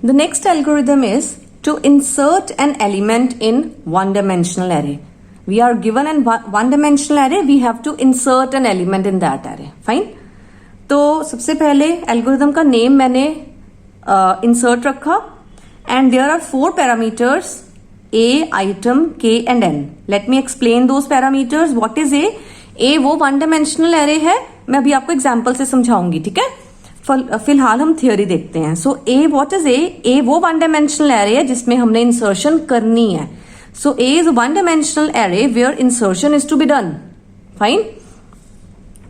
The next algorithm is to insert an element in one-dimensional array. We are given an one-dimensional array. We have to insert an element in that array. Fine. तो सबसे पहले algorithm का name मैंने insert रखा and there are 4 parameters a, item, k and n. Let me explain those parameters. What is a? A वो one dimensional array है, मैं अभी आपको एग्जांपल से समझाऊंगी, ठीक है. फिलहाल हम थियोरी देखते हैं. सो ए व्हाट इज ए वो वन डायमेंशनल एरे है जिसमें हमने इंसर्शन करनी है. So A is one dimensional array where insertion is to be done. Fine.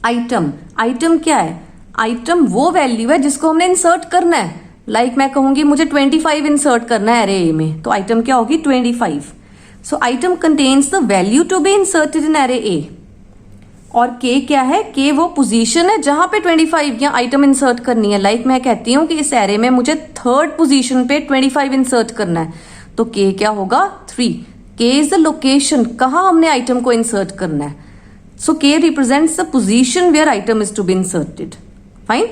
Item, item क्या है? आइटम वो वैल्यू है जिसको हमने इंसर्ट करना है. लाइक मैं कहूंगी मुझे 25 इंसर्ट करना है एरे ए में, तो आइटम क्या होगी? 25. So item contains the value to be inserted in array A. और के क्या है? के वो पोजीशन है जहां पे 25 या आइटम इंसर्ट करनी है. लाइक मैं कहती हूं कि इस एरे में मुझे 3rd पोजीशन पे 25 इंसर्ट करना है, तो के क्या होगा? 3. के इज द लोकेशन, कहां हमने आइटम को इंसर्ट करना है. So k represents the position where item is to be inserted. Fine.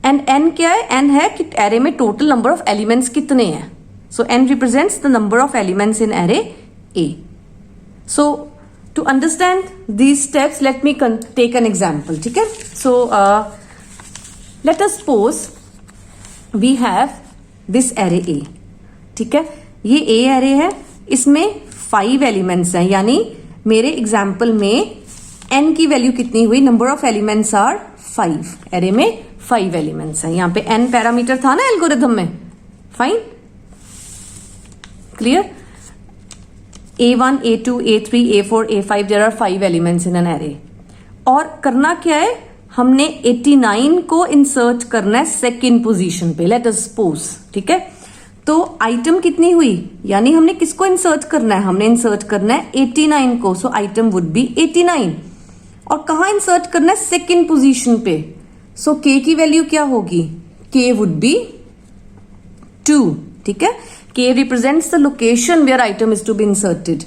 And n क्या है? एन है कि एरे में टोटल नंबर ऑफ एलिमेंट्स कितने हैं. So N represents the number of elements in array A. So to understand these steps, let me take an example. ठीक है. So let us suppose we have this array A. ठीक है. ये A array है, इसमें 5 elements हैं, यानी मेरे एग्जाम्पल में n की वैल्यू कितनी हुई? Number of elements are 5. Array में 5 एलिमेंट्स हैं. यहाँ पे n पैरामीटर था ना एल्गोरिथम में. Fine. Clear. A1, A2, A3, A4, A5, there are 5 elements in an array. और करना क्या है? हमने 89 को इंसर्ट करना है सेकेंड पोजीशन पे. Let us suppose. ठीक है. तो आइटम कितनी हुई? यानी हमने किसको इंसर्ट करना है? हमने इंसर्ट करना है 89 को. सो आइटम वुड बी 89. और कहा इंसर्ट करना है? सेकेंड पोजीशन पे. सो k की वैल्यू क्या होगी? k would be 2. ठीक है. K represents the location where item is to be inserted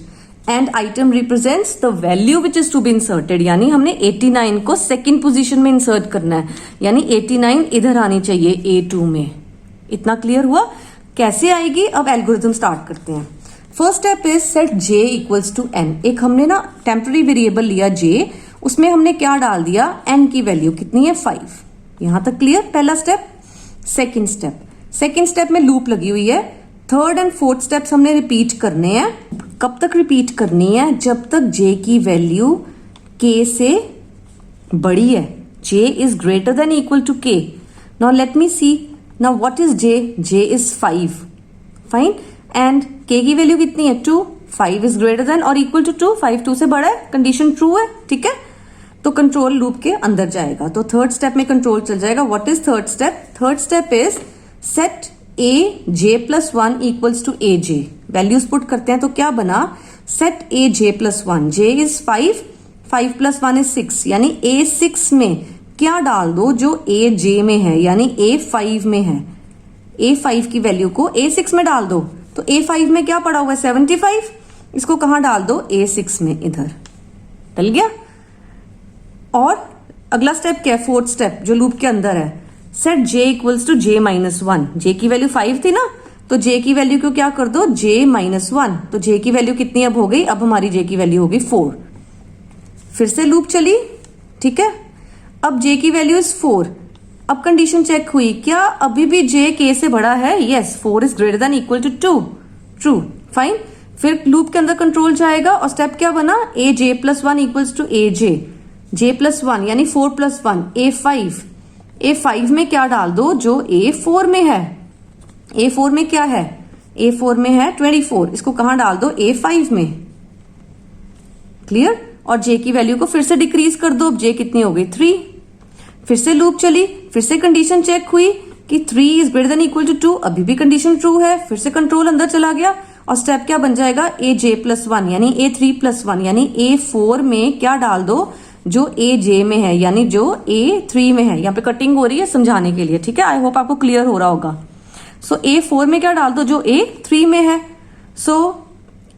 and item represents the value which is to be inserted. यानी हमने 89 को सेकंड पोजीशन में इंसर्ट करना है, यानी 89 इधर आनी चाहिए A2 में. इतना क्लियर हुआ? कैसे आएगी? अब एल्गोरिथम स्टार्ट करते हैं. First step is set j equals to n. एक हमने ना टेम्पररी वेरिएबल लिया j, उसमें हमने क्या डाल दिया? n की वैल्यू कितनी है? 5. यहां तक क्लियर? पहला स्टेप. सेकेंड स्टेप में लूप लगी हुई है. 3rd एंड 4th स्टेप्स हमने रिपीट करने हैं. कब तक रिपीट करनी है? जब तक j की वैल्यू k से बड़ी है. j is greater than equal to k. Now let me see. Now what is j? j is 5. Fine. And k की वैल्यू कितनी है? 2. 5 इज ग्रेटर देन और इक्वल टू 2. 5 2 से बड़ा है. कंडीशन ट्रू है. ठीक है. तो कंट्रोल लूप के अंदर जाएगा. तो 3rd स्टेप में कंट्रोल चल जाएगा. What is 3rd step? 3rd step is set a j plus 1 equals to a j. Values put करते हैं तो क्या बना? Set a j plus 1. j is 5. 5 plus 1 is 6. यानी a 6 में क्या डाल दो जो a j में है, यानी a 5 में है. a 5 की वैल्यू को a 6 में डाल दो. तो a 5 में क्या पड़ा हुआ है? 75. इसको कहां डाल दो? a 6 में. इधर डल गया. और अगला स्टेप क्या है? 4th स्टेप जो लूप के अंदर है. Set j equals to j minus 1. j की वैल्यू 5 थी ना, तो j की वैल्यू को क्या कर दो? j minus 1. तो j की वैल्यू कितनी अब हो गई? अब हमारी j की वैल्यू होगी 4. फिर से लूप चली. ठीक है. अब j की वैल्यू इज 4. अब कंडीशन चेक हुई. क्या अभी भी j k से बड़ा है? Yes. 4 is greater than equal to 2. True. Fine. फिर लूप के अंदर कंट्रोल जाएगा और स्टेप क्या बना? a j plus 1 equals to a j. j plus 1 यानी 4 प्लस 1 a 5. A5 में क्या डाल दो? जो A4 में है. A4 में क्या है? A4 में है 24. इसको कहां डाल दो? A5 में. क्लियर. और J की वैल्यू को फिर से डिक्रीज कर दो. अब J कितनी हो गई? 3. फिर से लूप चली. फिर से कंडीशन चेक हुई कि 3 is greater than equal to 2. अभी भी कंडीशन ट्रू है. फिर से कंट्रोल अंदर चला गया और स्टेप क्या बन जाएगा? AJ प्लस 1 यानी A3 प्लस 1 यानी A4 में क्या डाल दो? जो AJ में है, यानी जो A3 में है. यहाँ पे कटिंग हो रही है समझाने के लिए. ठीक है. आई होप आपको क्लियर हो रहा होगा. सो A4 में क्या डाल दो? जो A3 में है. सो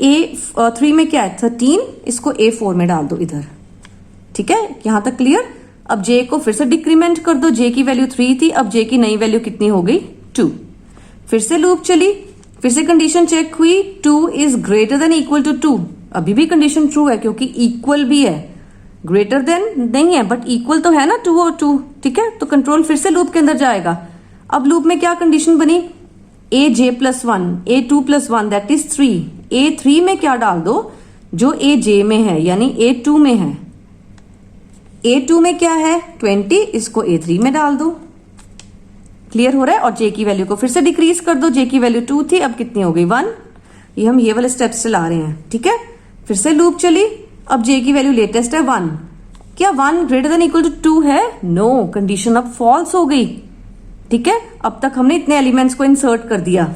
A3 में क्या है? 13. इसको A4 में डाल दो इधर. ठीक है. यहां तक क्लियर. अब J को फिर से डिक्रीमेंट कर दो. J की वैल्यू 3 थी. अब J की नई वैल्यू कितनी हो गई? 2. फिर से लूप चली, फिर से कंडीशन चेक हुई, 2 is greater than equal to 2, अभी भी कंडीशन ट्रू है क्योंकि इक्वल भी है, ग्रेटर देन नहीं है बट इक्वल तो है ना 2 और 2, ठीक है। तो कंट्रोल फिर से लूप के अंदर जाएगा। अब लूप में क्या कंडीशन बनी, aj+1, a2+1 that is 3, a3 में क्या डाल दो, जो aj में है यानी a2 में है, a2 में क्या है 20, इसको a3 में डाल दो, क्लियर हो रहा है। और j की वैल्यू को फिर से डिक्रीज कर दो, j की वैल्यू 2 थी, अब कितनी हो गई 1, ये हम ये वाले स्टेप्स चला रहे हैं, ठीक है। फिर से लूप चली, अब j की वैल्यू लेटेस्ट है 1, क्या 1 ग्रेटर देन इक्वल टू 2 है, नो, कंडीशन अब फॉल्स हो गई, ठीक है। अब तक हमने इतने एलिमेंट्स को इंसर्ट कर दिया,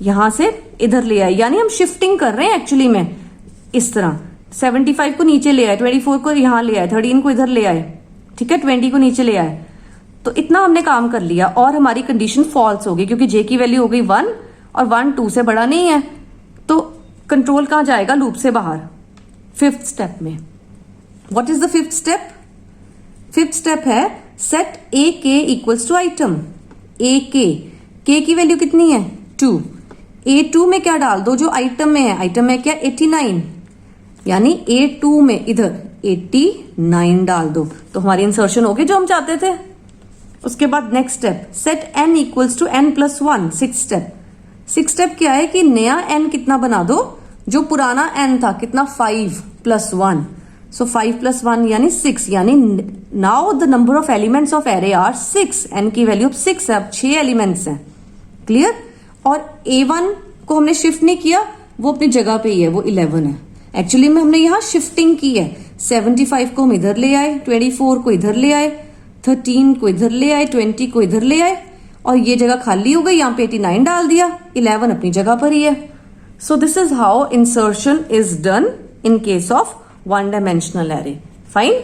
यहां से इधर ले आए, यानी हम शिफ्टिंग कर रहे हैं एक्चुअली में, इस तरह 75 को नीचे ले आए, 24 को यहां ले आए, 13 को इधर ले आए, ठीक है, 20 को नीचे ले आए। तो इतना हमने काम कर लिया और हमारी कंडीशन फॉल्स हो गई क्योंकि j की वैल्यू हो गई 1 और 1 2 से बड़ा नहीं है, तो कंट्रोल कहां जाएगा, लूप से बाहर, फिफ्थ स्टेप में। What is the fifth step, fifth step है सेट ए के इक्वल्स टू आइटम, ए के की वैल्यू कितनी है 2, A2 में क्या डाल दो, जो आइटम में है, आइटम में क्या 89, यानी A2 में इधर 89 डाल दो, तो हमारी इंसर्शन होगी जो हम चाहते थे। उसके बाद next step, set n equals to n+1, six step. Six step क्या है कि नया n कितना बना दो, जो पुराना n था कितना 5+1, सो 5+1 यानी 6, यानी now the number of elements of array are 6, n की वैल्यू अब 6 है, अब 6 एलिमेंट्स हैं, क्लियर। और A1 को हमने शिफ्ट नहीं किया, वो अपनी जगह पे ही है, वो 11 है। एक्चुअली में हमने यहाँ शिफ्टिंग की है, 75 को हम इधर ले आए, 24 को इधर ले आए, 13 को इधर ले आए, 20 को इधर ले आए, और ये जगह खाली हो गई, यहाँ पे 89 डाल दिया, 11 अपनी जगह पर ही है। So this is how insertion is done in case of one dimensional array, fine.